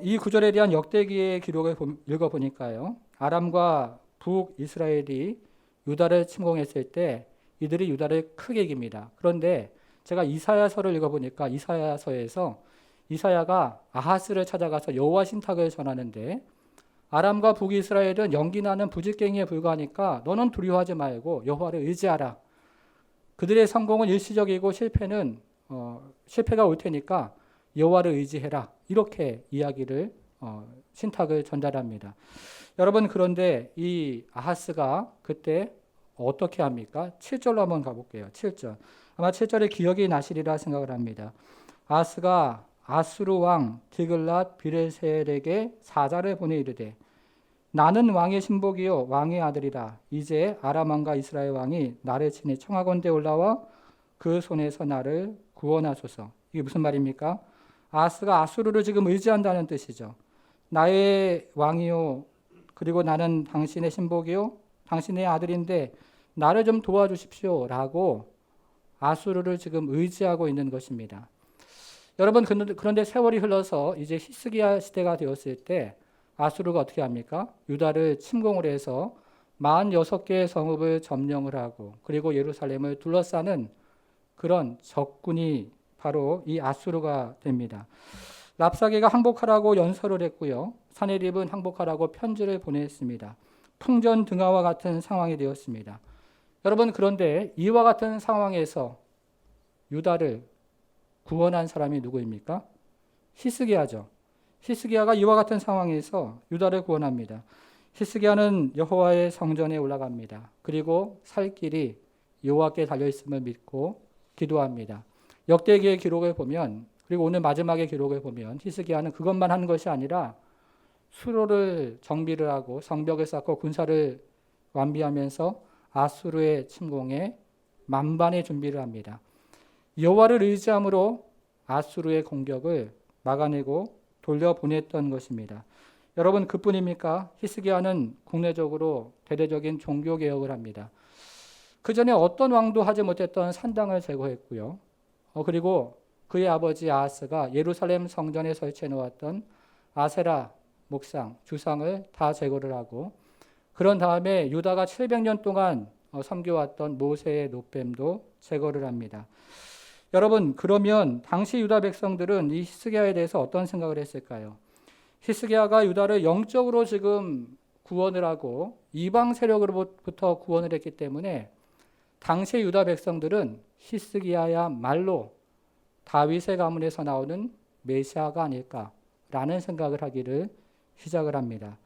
이 구절에 대한 역대기의 기록을 읽어보니까요. 아람과 북이스라엘이 유다를 침공했을 때 이들이 유다를 크게 이깁니다. 그런데 제가 이사야서를 읽어보니까 이사야서에서 이사야가 아하스를 찾아가서 여호와 신탁을 전하는데 아람과 북이스라엘은 연기나는 부직갱이에 불과하니까 너는 두려워하지 말고 여호와를 의지하라. 그들의 성공은 일시적이고 실패가 올 테니까 여호와를 의지해라. 이렇게 이야기를 신탁을 전달합니다. 여러분 그런데 이 아하스가 그때 어떻게 합니까? 7절로 한번 가볼게요. 7절. 아마 7절에 기억이 나시리라 생각을 합니다. 아하스가 아수르 왕 디글랏 비레셀에게 사자를 보내 이르되 나는 왕의 신복이요 왕의 아들이라. 이제 아람 왕과 이스라엘 왕이 나를 치니 청하건대 올라와 그 손에서 나를 구원하소서. 이게 무슨 말입니까? 아하스가 아수르를 지금 의지한다는 뜻이죠. 나의 왕이요, 그리고 나는 당신의 신복이요, 당신의 아들인데 나를 좀 도와주십시오라고 아수르를 지금 의지하고 있는 것입니다. 여러분, 그런데 세월이 흘러서 이제 히스기야 시대가 되었을 때 아수르가 어떻게 합니까? 유다를 침공을 해서 46개의 성읍을 점령을 하고, 그리고 예루살렘을 둘러싸는 그런 적군이 바로 이 아수르가 됩니다. 랍사게가 항복하라고 연설을 했고요. 사네립은 항복하라고 편지를 보냈습니다. 풍전등화와 같은 상황이 되었습니다. 여러분, 그런데 이와 같은 상황에서 유다를 구원한 사람이 누구입니까? 히스기야죠. 히스기야가 이와 같은 상황에서 유다를 구원합니다. 히스기야는 여호와의 성전에 올라갑니다. 그리고 살 길이 여호와께 달려 있음을 믿고 기도합니다. 역대기의 기록을 보면, 그리고 오늘 마지막의 기록을 보면 히스기야는 그것만 한 것이 아니라 수로를 정비를 하고 성벽을 쌓고 군사를 완비하면서 아수르의 침공에 만반의 준비를 합니다. 여호와를 의지함으로 아수르의 공격을 막아내고 돌려보냈던 것입니다. 여러분, 그뿐입니까? 히스기야는 국내적으로 대대적인 종교 개혁을 합니다. 그 전에 어떤 왕도 하지 못했던 산당을 제거했고요. 그리고 그의 아버지 아하스가 예루살렘 성전에 설치해 놓았던 아세라 목상, 주상을 다 제거를 하고, 그런 다음에 유다가 700년 동안 섬겨왔던 모세의 노뱀도 제거를 합니다. 여러분, 그러면 당시 유다 백성들은 이 히스기야에 대해서 어떤 생각을 했을까요? 히스기야가 유다를 영적으로 지금 구원을 하고 이방 세력으로부터 구원을 했기 때문에 당시 유다 백성들은 히스기야야말로 다윗의 가문에서 나오는 메시아가 아닐까라는 생각을 하기를 시작을 합니다.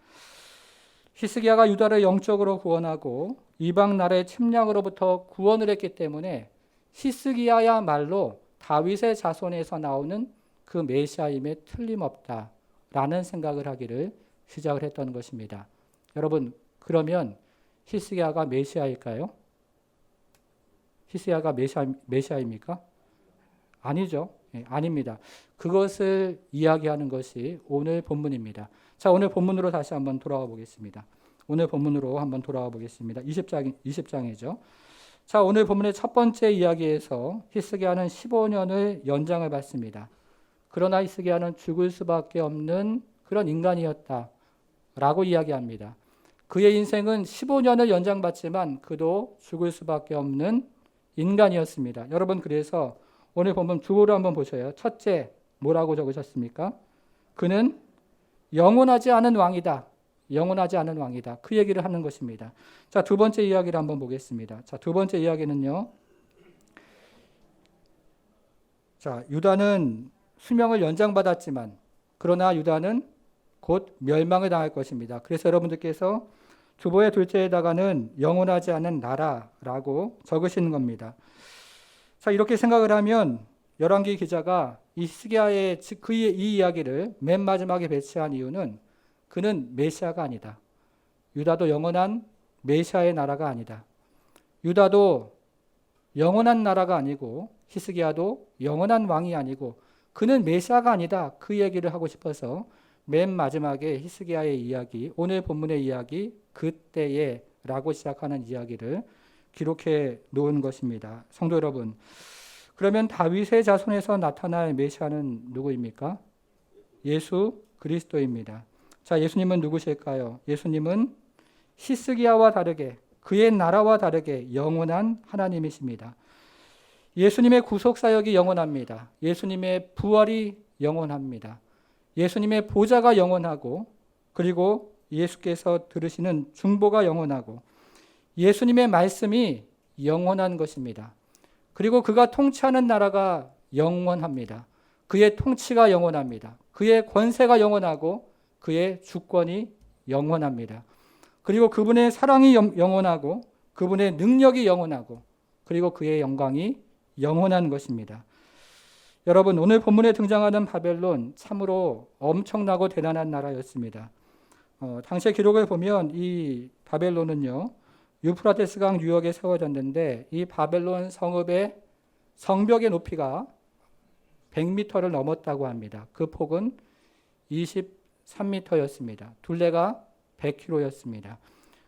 히스기야가 유다를 영적으로 구원하고 이방 나라의 침략으로부터 구원을 했기 때문에 히스기야야말로 다윗의 자손에서 나오는 그 메시아임에 틀림없다라는 생각을 하기를 시작을 했던 것입니다. 여러분, 그러면 히스기야가 메시아일까요? 히스기야가 메시아입니까? 아니죠. 아닙니다. 그것을 이야기하는 것이 오늘 본문입니다. 자, 오늘 본문으로 다시 한번 돌아와 보겠습니다. 오늘 본문으로 한번 돌아와 보겠습니다. 20장이죠. 자, 오늘 본문의 첫 번째 이야기에서 히스기야는 15년을 연장을 받습니다. 그러나 히스기야는 죽을 수밖에 없는 그런 인간이었다라고 이야기합니다. 그의 인생은 15년을 연장받지만 그도 죽을 수밖에 없는 인간이었습니다. 여러분, 그래서 오늘 본문 주어를 한번 보셔요. 첫째, 뭐라고 적으셨습니까? 그는 영원하지 않은 왕이다. 영원하지 않은 왕이다. 그 얘기를 하는 것입니다. 자, 두 번째 이야기를 한번 보겠습니다. 자, 두 번째 이야기는요. 자, 유다는 수명을 연장받았지만 그러나 유다는 곧 멸망을 당할 것입니다. 그래서 여러분들께서 주보의 둘째에다가는 영원하지 않은 나라라고 적으시는 겁니다. 자, 이렇게 생각을 하면 열왕기 기자가 이 히스기야의 그의 이 이야기를 맨 마지막에 배치한 이유는 그는 메시아가 아니다. 유다도 영원한 메시아의 나라가 아니다. 유다도 영원한 나라가 아니고 히스기야도 영원한 왕이 아니고 그는 메시아가 아니다. 그 얘기를 하고 싶어서 맨 마지막에 히스기야의 이야기, 오늘 본문의 이야기, 그때에 라고 시작하는 이야기를 기록해 놓은 것입니다. 성도 여러분, 그러면 다윗의 자손에서 나타날 메시아는 누구입니까? 예수 그리스도입니다. 자, 예수님은 누구실까요? 예수님은 히스기야와 다르게 그의 나라와 다르게 영원한 하나님이십니다. 예수님의 구속 사역이 영원합니다. 예수님의 부활이 영원합니다. 예수님의 보좌가 영원하고 그리고 예수께서 들으시는 중보가 영원하고 예수님의 말씀이 영원한 것입니다. 그리고 그가 통치하는 나라가 영원합니다. 그의 통치가 영원합니다. 그의 권세가 영원하고 그의 주권이 영원합니다. 그리고 그분의 사랑이 영원하고 그분의 능력이 영원하고 그리고 그의 영광이 영원한 것입니다. 여러분, 오늘 본문에 등장하는 바벨론 참으로 엄청나고 대단한 나라였습니다. 당시의 기록을 보면 이 바벨론은요, 유프라테스강 유역에 세워졌는데 이 바벨론 성읍의 성벽의 높이가 100m를 넘었다고 합니다. 그 폭은 23m였습니다. 둘레가 100km였습니다.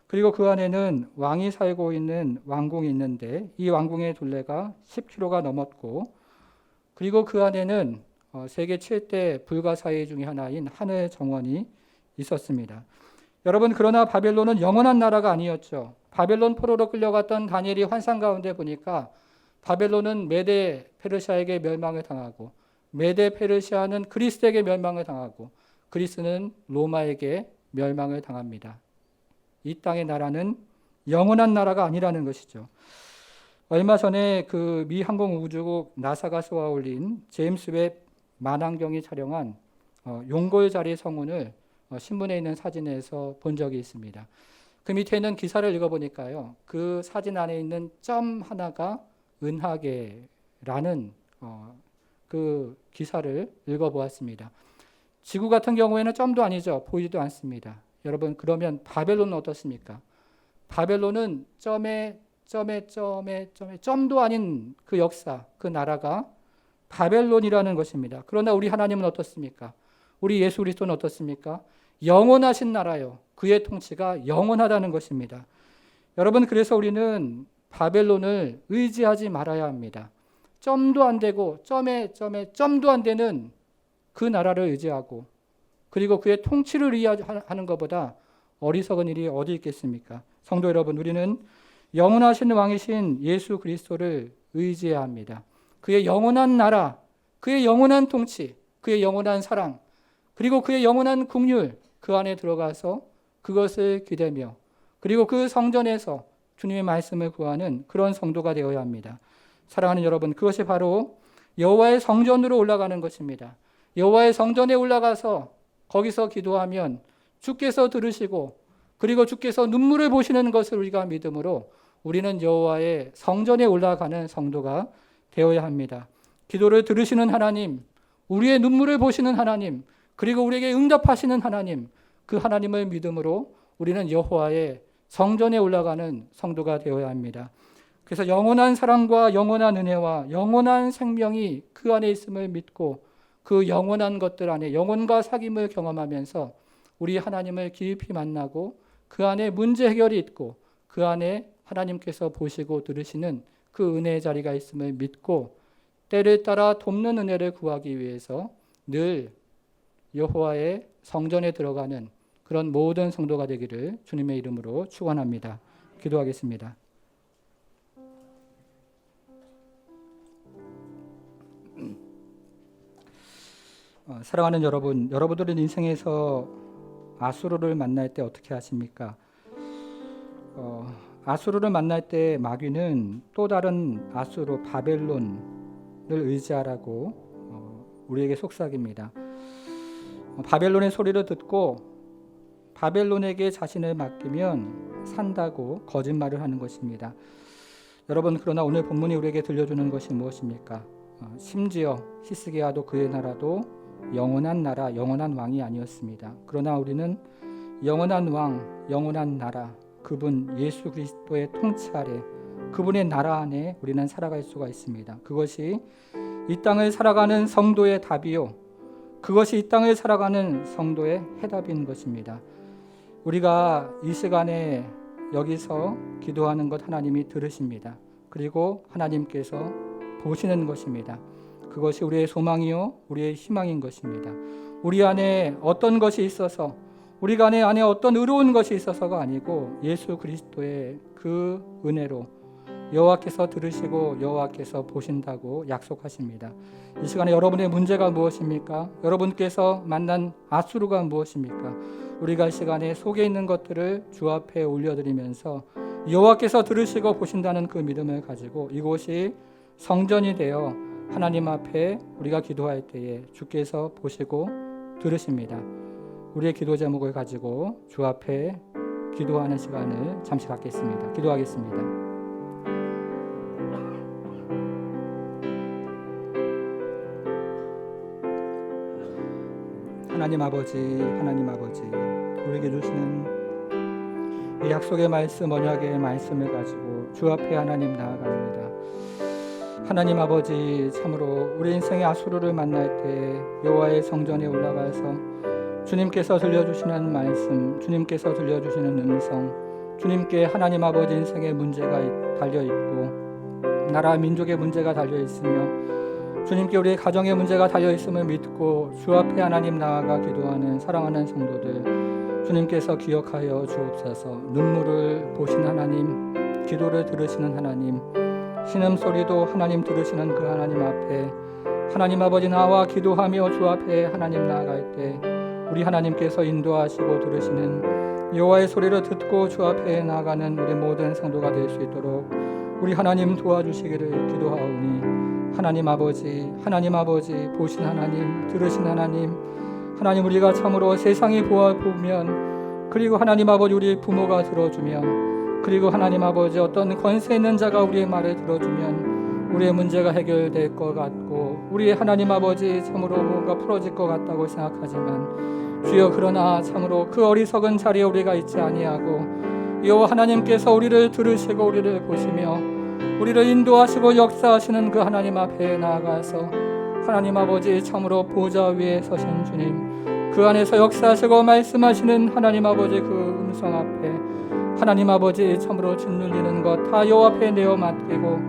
그리고 그 안에는 왕이 살고 있는 왕궁이 있는데 이 왕궁의 둘레가 10km가 넘었고, 그리고 그 안에는 세계 7대 불가사의 중의 하나인 하늘 정원이 있었습니다. 여러분, 그러나 바벨론은 영원한 나라가 아니었죠. 바벨론 포로로 끌려갔던 다니엘이 환상 가운데 보니까 바벨론은 메데 페르시아에게 멸망을 당하고, 메데 페르시아는 그리스에게 멸망을 당하고, 그리스는 로마에게 멸망을 당합니다. 이 땅의 나라는 영원한 나라가 아니라는 것이죠. 얼마 전에 그 미 항공우주국 나사가 쏘아 올린 제임스 웹 만환경이 촬영한 용골자리 성운을 신문에 있는 사진에서 본 적이 있습니다. 그 밑에 있는 기사를 읽어보니까요, 그 사진 안에 있는 점 하나가 은하계라는 그 기사를 읽어보았습니다. 지구 같은 경우에는 점도 아니죠. 보이지도 않습니다. 여러분, 그러면 바벨론은 어떻습니까? 바벨론은 점도 아닌 그 역사, 그 나라가 바벨론이라는 것입니다. 그러나 우리 하나님은 어떻습니까? 우리 예수 그리스도는 어떻습니까? 영원하신 나라요. 그의 통치가 영원하다는 것입니다. 여러분, 그래서 우리는 바벨론을 의지하지 말아야 합니다. 점도 안 되고 점도 안 되는 그 나라를 의지하고, 그리고 그의 통치를 의지하는 것보다 어리석은 일이 어디 있겠습니까? 성도 여러분, 우리는 영원하신 왕이신 예수 그리스도를 의지해야 합니다. 그의 영원한 나라, 그의 영원한 통치, 그의 영원한 사랑, 그리고 그의 영원한 긍휼, 그 안에 들어가서 그것을 기대며, 그리고 그 성전에서 주님의 말씀을 구하는 그런 성도가 되어야 합니다. 사랑하는 여러분, 그것이 바로 여호와의 성전으로 올라가는 것입니다. 여호와의 성전에 올라가서 거기서 기도하면 주께서 들으시고, 그리고 주께서 눈물을 보시는 것을 우리가 믿음으로 우리는 여호와의 성전에 올라가는 성도가 되어야 합니다. 기도를 들으시는 하나님, 우리의 눈물을 보시는 하나님, 그리고 우리에게 응답하시는 하나님, 그 하나님을 믿음으로 우리는 여호와의 성전에 올라가는 성도가 되어야 합니다. 그래서 영원한 사랑과 영원한 은혜와 영원한 생명이 그 안에 있음을 믿고, 그 영원한 것들 안에 영혼과 사귐을 경험하면서 우리 하나님을 깊이 만나고, 그 안에 문제 해결이 있고, 그 안에 하나님께서 보시고 들으시는 그 은혜의 자리가 있음을 믿고, 때를 따라 돕는 은혜를 구하기 위해서 늘 여호와의 성전에 들어가는 그런 모든 성도가 되기를 주님의 이름으로 축원합니다. 기도하겠습니다. 사랑하는 여러분, 여러분들은 인생에서 아수르를 만날 때 어떻게 하십니까? 아수르를 만날 때 마귀는 또 다른 아수르 바벨론을 의지하라고 우리에게 속삭입니다. 바벨론의 소리를 듣고 바벨론에게 자신을 맡기면 산다고 거짓말을 하는 것입니다. 여러분, 그러나 오늘 본문이 우리에게 들려주는 것이 무엇입니까? 심지어 히스기야도 그의 나라도 영원한 나라, 영원한 왕이 아니었습니다. 그러나 우리는 영원한 왕, 영원한 나라, 그분 예수 그리스도의 통치 아래, 그분의 나라 안에 우리는 살아갈 수가 있습니다. 그것이 이 땅을 살아가는 성도의 답이요, 그것이 이 땅을 살아가는 성도의 해답인 것입니다. 우리가 이 시간에 여기서 기도하는 것 하나님이 들으십니다. 그리고 하나님께서 보시는 것입니다. 그것이 우리의 소망이요, 우리의 희망인 것입니다. 우리 안에 어떤 것이 있어서, 우리 안에 어떤 의로운 것이 있어서가 아니고 예수 그리스도의 그 은혜로 여호와께서 들으시고 여호와께서 보신다고 약속하십니다. 이 시간에 여러분의 문제가 무엇입니까? 여러분께서 만난 아수르가 무엇입니까? 우리가 이 시간에 속에 있는 것들을 주 앞에 올려드리면서 여호와께서 들으시고 보신다는 그 믿음을 가지고 이곳이 성전이 되어 하나님 앞에 우리가 기도할 때에 주께서 보시고 들으십니다. 우리의 기도 제목을 가지고 주 앞에 기도하는 시간을 잠시 갖겠습니다. 기도하겠습니다. 하나님 아버지, 우리에게 주시는 이 약속의 말씀, 언약의 말씀을 가지고 주 앞에 하나님 나아갑니다. 하나님 아버지, 참으로 우리 인생의 아수르를 만날 때 여호와의 성전에 올라가서 주님께서 들려주시는 말씀, 주님께서 들려주시는 음성, 주님께 하나님 아버지 인생의 문제가 달려있고 나라 민족의 문제가 달려있으며 주님께 우리의 가정의 문제가 달려있음을 믿고 주 앞에 하나님 나아가 기도하는 사랑하는 성도들, 주님께서 기억하여 주옵소서. 눈물을 보신 하나님, 기도를 들으시는 하나님, 신음소리도 하나님 들으시는 그 하나님 앞에 하나님 아버지 나와 기도하며 주 앞에 하나님 나아갈 때 우리 하나님께서 인도하시고 들으시는 여호와의 소리를 듣고 주 앞에 나아가는 우리 모든 성도가 될 수 있도록 우리 하나님 도와주시기를 기도하오니, 하나님 아버지 보신 하나님, 들으신 하나님, 하나님 우리가 참으로 세상이 보면, 그리고 하나님 아버지 우리 부모가 들어주면, 그리고 하나님 아버지 어떤 권세 있는 자가 우리의 말을 들어주면 우리의 문제가 해결될 것 같고 우리의 하나님 아버지 참으로 뭔가 풀어질 것 같다고 생각하지만, 주여 그러나 참으로 그 어리석은 자리에 우리가 있지 아니하고 여호와 하나님께서 우리를 들으시고 우리를 보시며 우리를 인도하시고 역사하시는 그 하나님 앞에 나아가서 하나님 아버지 참으로 보좌 위에 서신 주님, 그 안에서 역사하시고 말씀하시는 하나님 아버지 그 음성 앞에 하나님 아버지 참으로 짓눌리는 것 다 여호와 앞에 내어 맡기고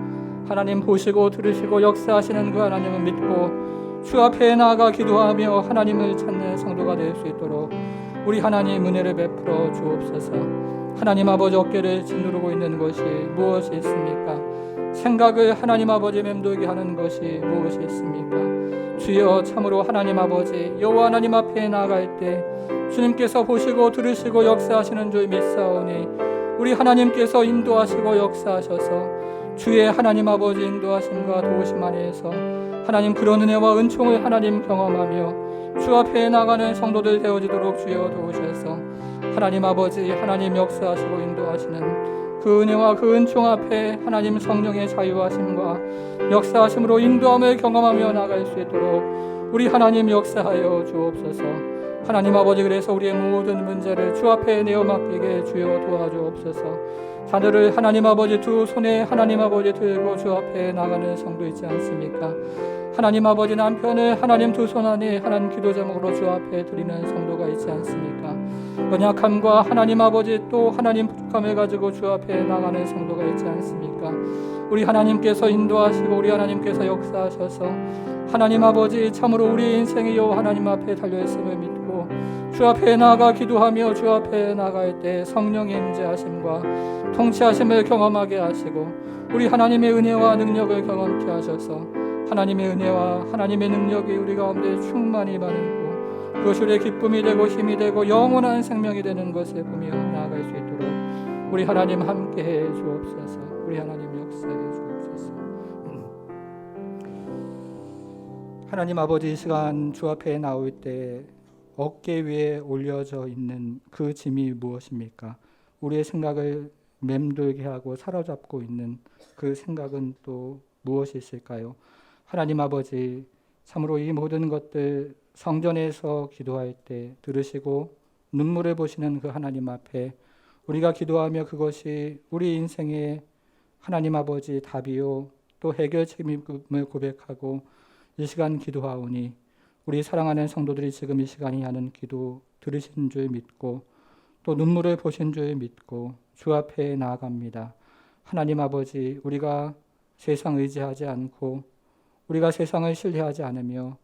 하나님 보시고 들으시고 역사하시는 그 하나님을 믿고 주 앞에 나아가 기도하며 하나님을 찾는 성도가 될 수 있도록 우리 하나님 은혜를 베풀어 주옵소서. 하나님 아버지 어깨를 짓누르고 있는 것이 무엇이 있습니까? 생각을 하나님 아버지 맴돌게 하는 것이 무엇이 있습니까? 주여 참으로 하나님 아버지 여호와 하나님 앞에 나아갈 때 주님께서 보시고 들으시고 역사하시는 줄 믿사오니 우리 하나님께서 인도하시고 역사하셔서 주의 하나님 아버지 인도하심과 도우심 안에서 하나님 그런 은혜와 은총을 하나님 경험하며 주 앞에 나가는 성도들 되어지도록 주여 도우셔서 하나님 아버지 하나님 역사하시고 인도하시는 그 은혜와 그 은총 앞에 하나님 성령의 자유하심과 역사하심으로 인도함을 경험하며 나갈 수 있도록 우리 하나님 역사하여 주옵소서. 하나님 아버지 그래서 우리의 모든 문제를 주 앞에 내어 맡기게 주여 도와주옵소서. 자녀를 하나님 아버지 두 손에 하나님 아버지 들고 주 앞에 나가는 성도 있지 않습니까? 하나님 아버지 남편을 하나님 두 손 안에 하나님 기도 제목으로 주 앞에 드리는 성도가 있지 않습니까? 연약함과 하나님 아버지 또 하나님 부족함을 가지고 주 앞에 나가는 성도가 있지 않습니까? 우리 하나님께서 인도하시고 우리 하나님께서 역사하셔서 하나님 아버지 참으로 우리 인생이 여호와 하나님 앞에 달려있음을 믿고 주 앞에 나아가 기도하며 주 앞에 나갈 때 성령의 임재하심과 통치하심을 경험하게 하시고 우리 하나님의 은혜와 능력을 경험케 하셔서 하나님의 은혜와 하나님의 능력이 우리 가운데 충만히 많고 그것이 우리의 기쁨이 되고 힘이 되고 영원한 생명이 되는 것을 보며 나아갈 수 있도록 우리 하나님 함께해 주옵소서. 우리 하나님 역사해 주옵소서. 하나님 아버지 이 시간 주 앞에 나올 때 어깨 위에 올려져 있는 그 짐이 무엇입니까? 우리의 생각을 맴돌게 하고 사로잡고 있는 그 생각은 또 무엇이 있을까요? 하나님 아버지 참으로 이 모든 것들 성전에서 기도할 때 들으시고 눈물을 보시는 그 하나님 앞에 우리가 기도하며 그것이 우리 인생의 하나님 아버지 답이요 또 해결책임을 고백하고 이 시간 기도하오니 우리 사랑하는 성도들이 지금 이 시간이 하는 기도 들으신 줄 믿고 또 눈물을 보신 줄 믿고 주 앞에 나아갑니다. 하나님 아버지 우리가 세상 의지하지 않고 우리가 세상을 신뢰하지 않으며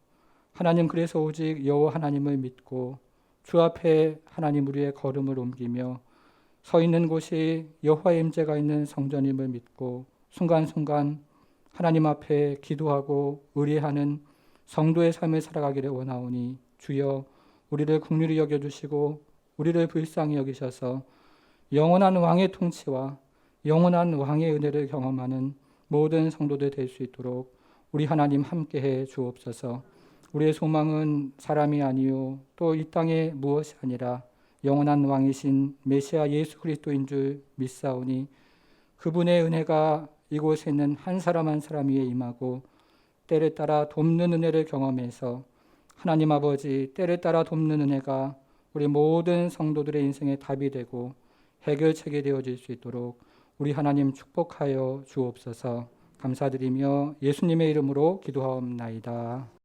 하나님 그래서 오직 여호와 하나님을 믿고 주 앞에 하나님 우리의 걸음을 옮기며 서 있는 곳이 여호와의 임재가 있는 성전임을 믿고 순간순간 하나님 앞에 기도하고 의뢰하는 성도의 삶을 살아가기를 원하오니 주여 우리를 긍휼히 여겨주시고 우리를 불쌍히 여기셔서 영원한 왕의 통치와 영원한 왕의 은혜를 경험하는 모든 성도들 될 수 있도록 우리 하나님 함께해 주옵소서. 우리의 소망은 사람이 아니요 또 이 땅에 무엇이 아니라 영원한 왕이신 메시아 예수 그리스도인 줄 믿사오니 그분의 은혜가 이곳에 있는 한 사람 한 사람 위에 임하고 때를 따라 돕는 은혜를 경험해서 하나님 아버지 때를 따라 돕는 은혜가 우리 모든 성도들의 인생의 답이 되고 해결책이 되어질 수 있도록 우리 하나님 축복하여 주옵소서. 감사드리며 예수님의 이름으로 기도하옵나이다.